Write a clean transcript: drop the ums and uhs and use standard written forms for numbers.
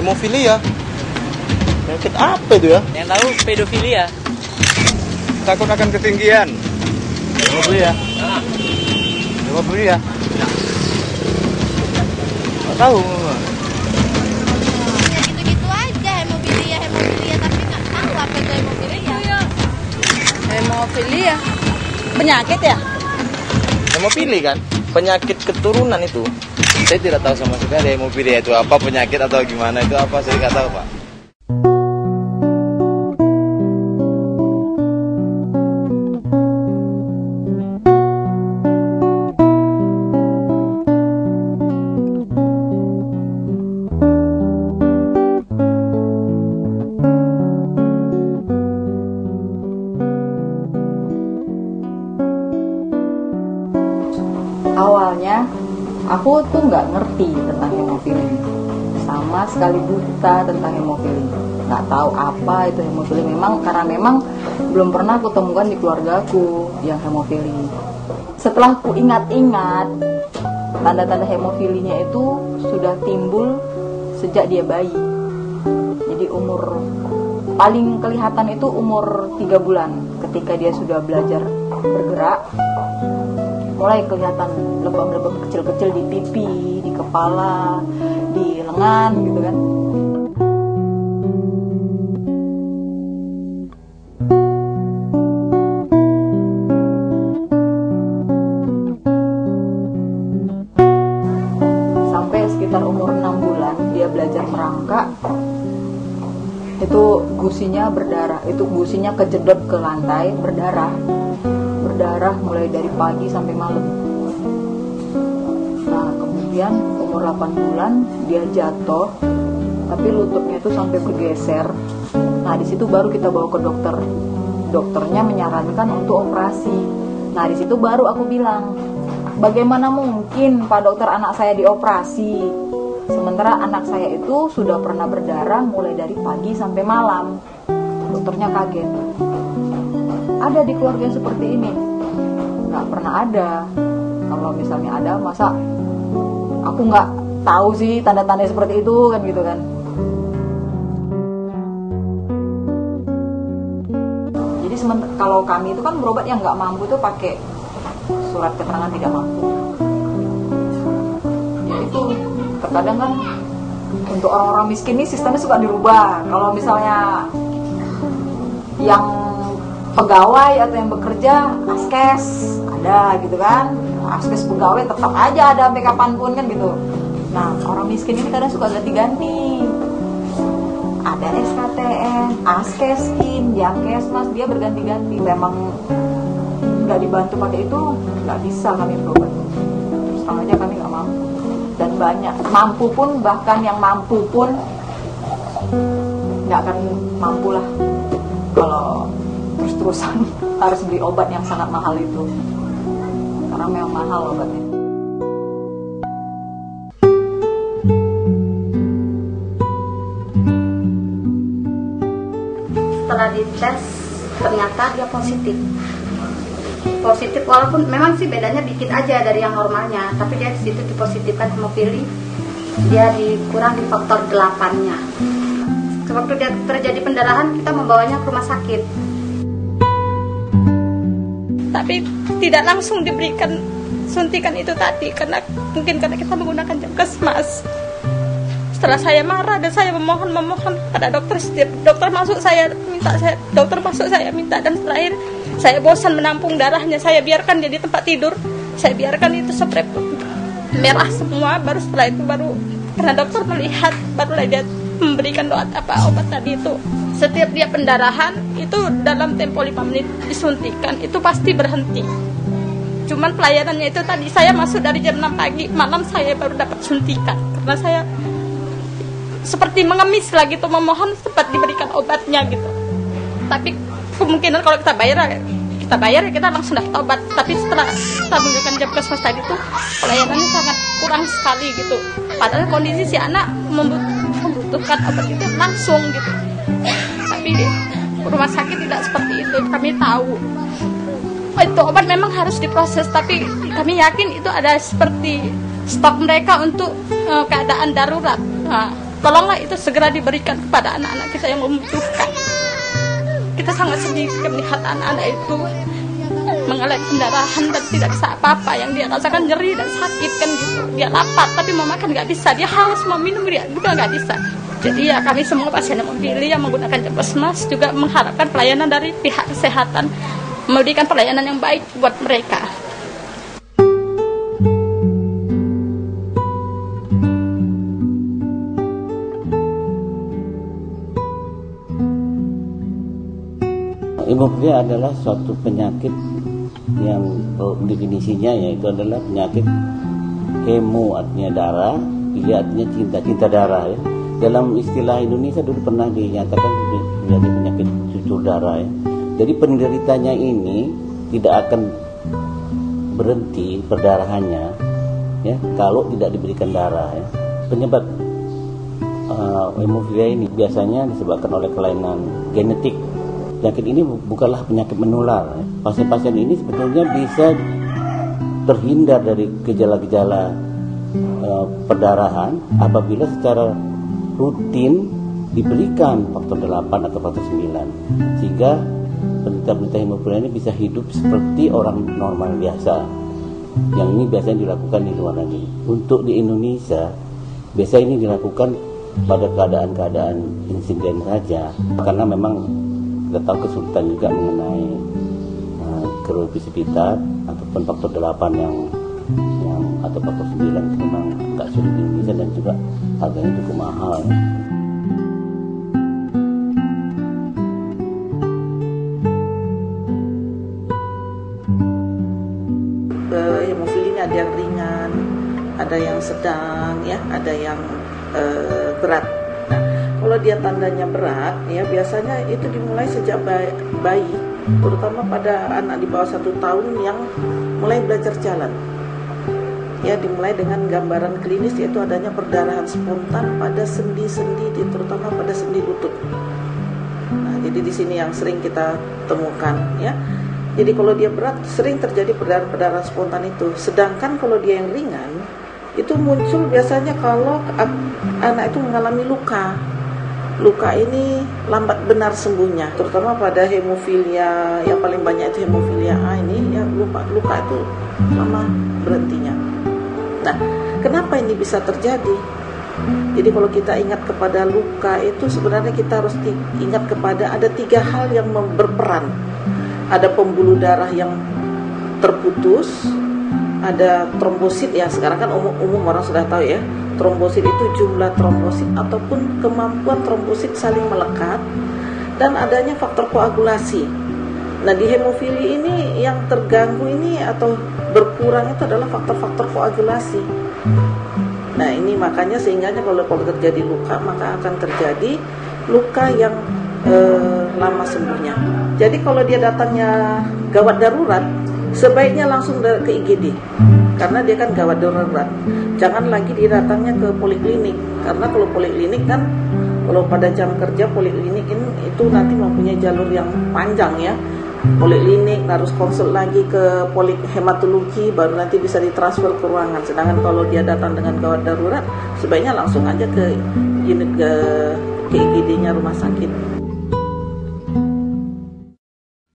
Hemofilia? Penyakit apa itu ya? Yang tahu pedofilia. Takut akan ketinggian. Hemofilia. Hemofilia. Nggak tahu. Ya gitu-gitu aja hemofilia tapi nggak tahu apa itu hemofilia. Hemofilia penyakit ya? Hemofili kan? Penyakit keturunan itu. Saya tidak tahu sama sekali hemofilia itu apa, penyakit atau gimana itu apa, saya nggak tahu Pak. Awalnya aku tuh nggak ngerti tentang hemofili, sama sekali buta tentang hemofili, nggak tahu apa itu hemofili. Memang belum pernah aku temukan di keluargaku yang hemofili. Setelah aku ingat-ingat, tanda-tanda hemofilinya itu sudah timbul sejak dia bayi. Jadi umur paling kelihatan itu umur 3 bulan, ketika dia sudah belajar bergerak. Mulai kelihatan lebam-lebam kecil-kecil di pipi, di kepala, di lengan gitu kan. Sampai sekitar umur 6 bulan dia belajar merangkak. Itu gusinya berdarah, itu gusinya kejedot ke lantai, berdarah mulai dari pagi sampai malam. Nah, kemudian umur 8 bulan dia jatuh, tapi lututnya itu sampai bergeser. Nah, di situ baru kita bawa ke dokter. Dokternya menyarankan untuk operasi. Nah, di situ baru aku bilang, bagaimana mungkin Pak Dokter anak saya dioperasi? Sementara anak saya itu sudah pernah berdarah mulai dari pagi sampai malam. Dokternya kaget. Ada di keluarga yang seperti ini? Nggak pernah ada. Kalau misalnya ada, masa aku nggak tahu sih tanda-tanda seperti itu kan gitu kan. Jadi kalau kami itu kan berobat yang nggak mampu itu pakai surat keterangan tidak mampu. Ya itu terkadang kan untuk orang-orang miskin ini sistemnya suka dirubah. Kalau misalnya yang pegawai atau yang bekerja askes ada gitu kan, askes pegawai tetap aja ada sampai kapanpun kan gitu. Nah, orang miskin ini kadang suka ganti-ganti, ada SKTN, askeskin, Jakesmas, dia berganti-ganti. Memang nggak dibantu pakai itu nggak bisa kami berobat, terus terang aja kami nggak mampu. Dan banyak mampu pun, bahkan yang mampu pun nggak akan mampu lah kalau terus-terusan harus beli obat yang sangat mahal itu, karena memang mahal obatnya. Setelah dites ternyata dia positif walaupun memang sih bedanya dikit aja dari yang normalnya, tapi dia di situ dipositifkan hemofili, dia dikurang di faktor 8-nya. Waktu dia terjadi pendarahan, kita membawanya ke rumah sakit. Tapi tidak langsung diberikan suntikan itu tadi, karena kita menggunakan Jakesmas. Setelah saya marah dan saya memohon pada dokter, setiap dokter masuk saya minta, dan terakhir saya bosan menampung darahnya, saya biarkan dia di tempat tidur, saya biarkan itu spray merah semua. Baru setelah itu karena dokter melihat, barulah dia memberikan obat tadi itu. Setiap dia pendarahan itu dalam tempo 5 menit disuntikan itu pasti berhenti. Cuman pelayanannya itu tadi, saya masuk dari jam 6 pagi, malam saya baru dapat suntikan, karena saya seperti mengemis lagi tuh, memohon sempat diberikan obatnya gitu. Tapi kemungkinan kalau kita bayar ya kita langsung dapat obat. Tapi setelah kita menggunakan Jakesmas tadi tuh pelayanannya sangat kurang sekali gitu. Padahal kondisi si anak membutuhkan obat itu langsung gitu. Tapi rumah sakit tidak seperti itu. Kami tahu itu obat memang harus diproses, tapi kami yakin itu ada seperti stok mereka untuk keadaan darurat. Nah, Tolonglah itu segera diberikan kepada anak-anak kita yang membutuhkan. Kita sangat sedih melihat anak-anak itu mengalami pendarahan dan tidak bisa apa-apa. Yang dia rasakan nyeri dan sakit kan gitu. Dia lapar tapi mau makan nggak bisa. Dia haus mau minum dia juga nggak bisa. Jadi ya kami semua pasien hemofili yang menggunakan Jampesmas juga mengharapkan pelayanan dari pihak kesehatan, memberikan pelayanan yang baik buat mereka. Hemofilia adalah suatu penyakit yang definisinya yaitu adalah penyakit hemo artinya darah, filia artinya cinta darah ya. Dalam istilah Indonesia dulu pernah dinyatakan menjadi penyakit cucur darah ya. Jadi penderitanya ini tidak akan berhenti perdarahannya ya kalau tidak diberikan darah ya. Penyebab hemofilia ini biasanya disebabkan oleh kelainan genetik. Penyakit ini bukanlah penyakit menular ya. Pasien-pasien ini sebetulnya bisa terhindar dari gejala-gejala perdarahan apabila secara rutin diberikan faktor 8 atau faktor 9 sehingga penderita-penderita hemofilia ini bisa hidup seperti orang normal biasa. Yang ini biasanya dilakukan di luar negeri. Untuk di Indonesia biasa ini dilakukan pada keadaan-keadaan insiden saja karena memang kita tahu kesulitan juga mengenai kerovisivitas ataupun faktor 8 yang atau faktor 9 itu memang agak sulit di Indonesia dan juga harganya cukup mahal. Hemofili ini ada yang ringan, ada yang sedang, ya, ada yang berat. Nah, kalau dia tandanya berat, ya biasanya itu dimulai sejak bayi, terutama pada anak di bawah 1 tahun yang mulai belajar jalan. Ya, dimulai dengan gambaran klinis yaitu adanya perdarahan spontan pada sendi-sendi, terutama pada sendi lutut. Nah, jadi di sini yang sering kita temukan, ya. Jadi kalau dia berat sering terjadi perdarahan spontan itu. Sedangkan kalau dia yang ringan itu muncul biasanya kalau anak itu mengalami luka. Luka ini lambat benar sembuhnya, terutama pada hemofilia yang paling banyak itu hemofilia A ini, ya luka itu lama berhentinya. Nah, kenapa ini bisa terjadi? Jadi kalau kita ingat kepada luka itu sebenarnya kita harus ingat kepada ada 3 hal yang berperan. Ada pembuluh darah yang terputus, ada trombosit ya, sekarang kan umum orang sudah tahu ya. Trombosit itu jumlah trombosit ataupun kemampuan trombosit saling melekat, dan adanya faktor koagulasi. Nah, di hemofili ini yang terganggu ini atau berkurang itu adalah faktor-faktor koagulasi. Nah, ini makanya sehingga kalau terjadi luka maka akan terjadi luka yang lama sembuhnya. Jadi kalau dia datangnya gawat darurat, sebaiknya langsung ke IGD karena dia kan gawat darurat. Jangan lagi dia datangnya ke poliklinik, karena kalau poliklinik kan kalau pada jam kerja poliklinik itu nanti mempunyai jalur yang panjang ya. Poliklinik harus konsul lagi ke hematologi baru nanti bisa ditransfer ke ruangan. Sedangkan kalau dia datang dengan gawat darurat sebaiknya langsung aja ke unit ke IGD-nya rumah sakit.